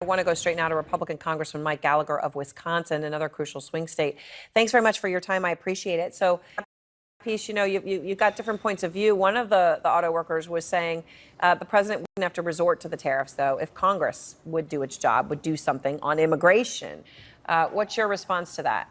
I want to go straight now to Republican Congressman Mike Gallagher of Wisconsin, another crucial swing state. Thanks very much for your time. I appreciate it. So, piece, you've got different points of view. One of the auto workers was saying the president wouldn't have to resort to the tariffs, though, if Congress would do its job, would do something on immigration. What's your response to that?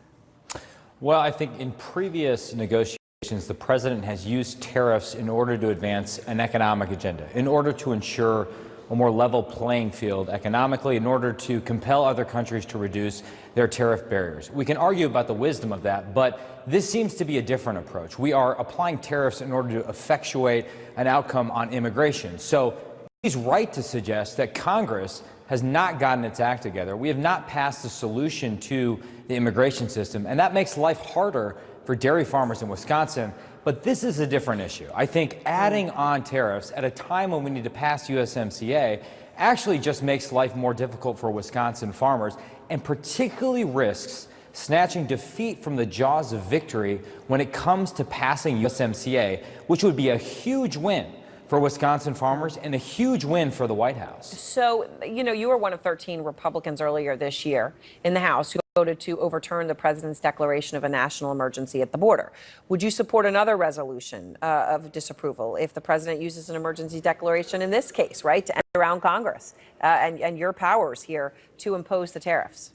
Well, I think in previous negotiations, the president has used tariffs in order to advance an economic agenda, in order to ensure a more level playing field economically, in order to compel other countries to reduce their tariff barriers. We can argue about the wisdom of that, but this seems to be a different approach. We are applying tariffs in order to effectuate an outcome on immigration. So he's right to suggest that Congress has not gotten its act together. We have not passed a solution to the immigration system, and that makes life harder for dairy farmers in Wisconsin. But this is a different issue. I think adding on tariffs at a time when we need to pass USMCA actually just makes life more difficult for Wisconsin farmers, and particularly risks snatching defeat from the jaws of victory when it comes to passing USMCA, which would be a huge win for Wisconsin farmers and a huge win for the White House. So, you were one of 13 Republicans earlier this year in the House who voted to overturn the president's declaration of a national emergency at the border. Would you support another resolution of disapproval if the president uses an emergency declaration in this case, right, to end around Congress and your powers here to impose the tariffs?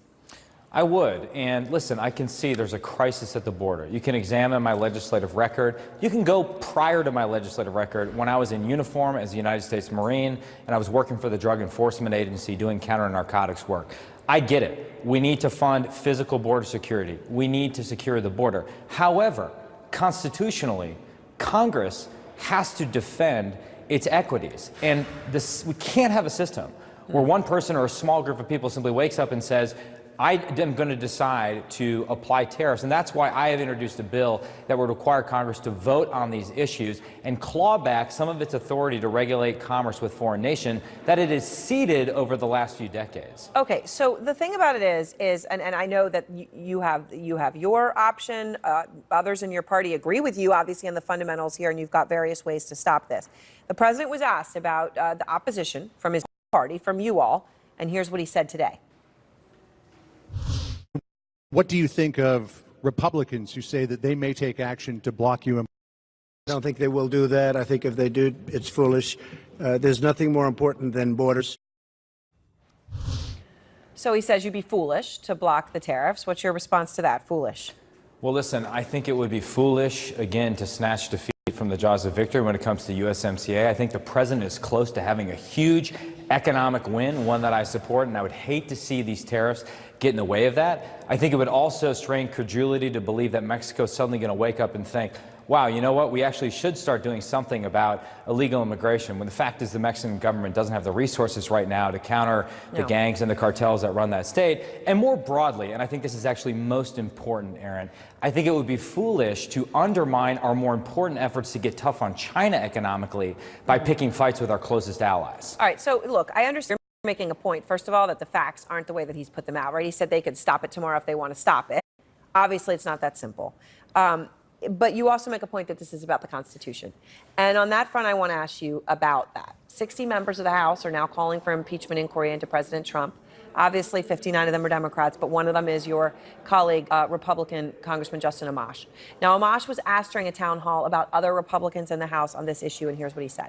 I would. And listen, I can see there's a crisis at the border. You can examine my legislative record. You can go prior to my legislative record when I was in uniform as a United States Marine and I was working for the Drug Enforcement Agency doing counter-narcotics work. I get it. We need to fund physical border security. We need to secure the border. However, constitutionally, Congress has to defend its equities. And we can't have a system where one person or a small group of people simply wakes up and says, I am going to decide to apply tariffs. And that's why I have introduced a bill that would require Congress to vote on these issues and claw back some of its authority to regulate commerce with foreign nations that it has ceded over the last few decades. Okay, so the thing about it is, and I know that you have your option. Others in your party agree with you, obviously, on the fundamentals here, and you've got various ways to stop this. The president was asked about the opposition from his party, from you all, and here's what he said today. What do you think of Republicans who say that they may take action to block you? I don't think they will do that. I think if they do, it's foolish. There's nothing more important than borders. So he says you'd be foolish to block the tariffs. What's your response to that? Foolish? Well, listen, I think it would be foolish, again, to snatch defeat from the jaws of victory when it comes to USMCA. I think the president is close to having a huge economic win, one that I support, and I would hate to see these tariffs get in the way of that. I think it would also strain credulity to believe that Mexico is suddenly going to wake up and think, wow, you know what, we actually should start doing something about illegal immigration, when the fact is the Mexican government doesn't have the resources right now to counter the gangs and the cartels that run that state. And more broadly, and I think this is actually most important, Erin, I think it would be foolish to undermine our more important efforts to get tough on China economically by picking fights with our closest allies. All right, so look, I understand you're making a point, first of all, that the facts aren't the way that he's put them out, right? He said they could stop it tomorrow if they want to stop it. Obviously, it's not that simple. But you also make a point that this is about the Constitution. And on that front, I want to ask you about that. 60 members of the House are now calling for impeachment inquiry into President Trump. Obviously, 59 of them are Democrats, but one of them is your colleague, Republican Congressman Justin Amash. Now, Amash was asked during a town hall about other Republicans in the House on this issue, and here's what he said.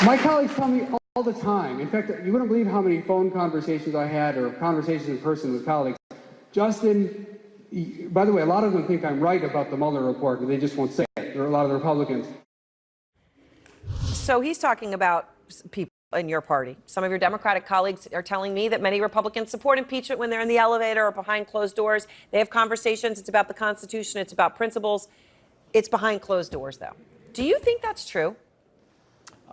My colleagues tell me all the time. In fact, you wouldn't believe how many phone conversations I had or conversations in person with colleagues. Justin, by the way, a lot of them think I'm right about the Mueller report, and they just won't say it. There are a lot of the Republicans. So he's talking about people in your party. Some of your Democratic colleagues are telling me that many Republicans support impeachment when they're in the elevator or behind closed doors. They have conversations. It's about the Constitution. It's about principles. It's behind closed doors, though. Do you think that's true?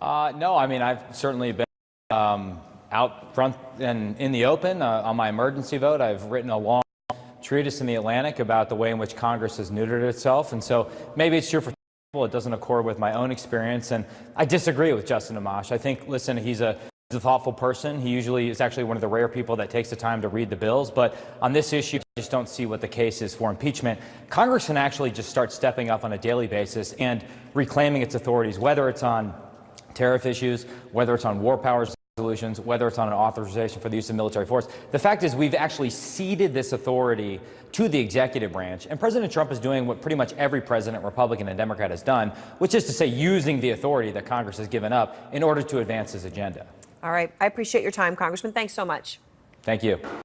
No, I mean, I've certainly been out front and in the open on my emergency vote. I've written a long treatise in the Atlantic about the way in which Congress has neutered itself. And so maybe it's true for people. It doesn't accord with my own experience. And I disagree with Justin Amash. I think, listen, he's a thoughtful person. He usually is actually one of the rare people that takes the time to read the bills. But on this issue, I just don't see what the case is for impeachment. Congress can actually just start stepping up on a daily basis and reclaiming its authorities, whether it's on tariff issues, whether it's on war powers resolutions, whether it's on an authorization for the use of military force. The fact is we've actually ceded this authority to the executive branch, and President Trump is doing what pretty much every president, Republican and Democrat, has done, which is to say using the authority that Congress has given up in order to advance his agenda. All right. I appreciate your time, Congressman. Thanks so much. Thank you.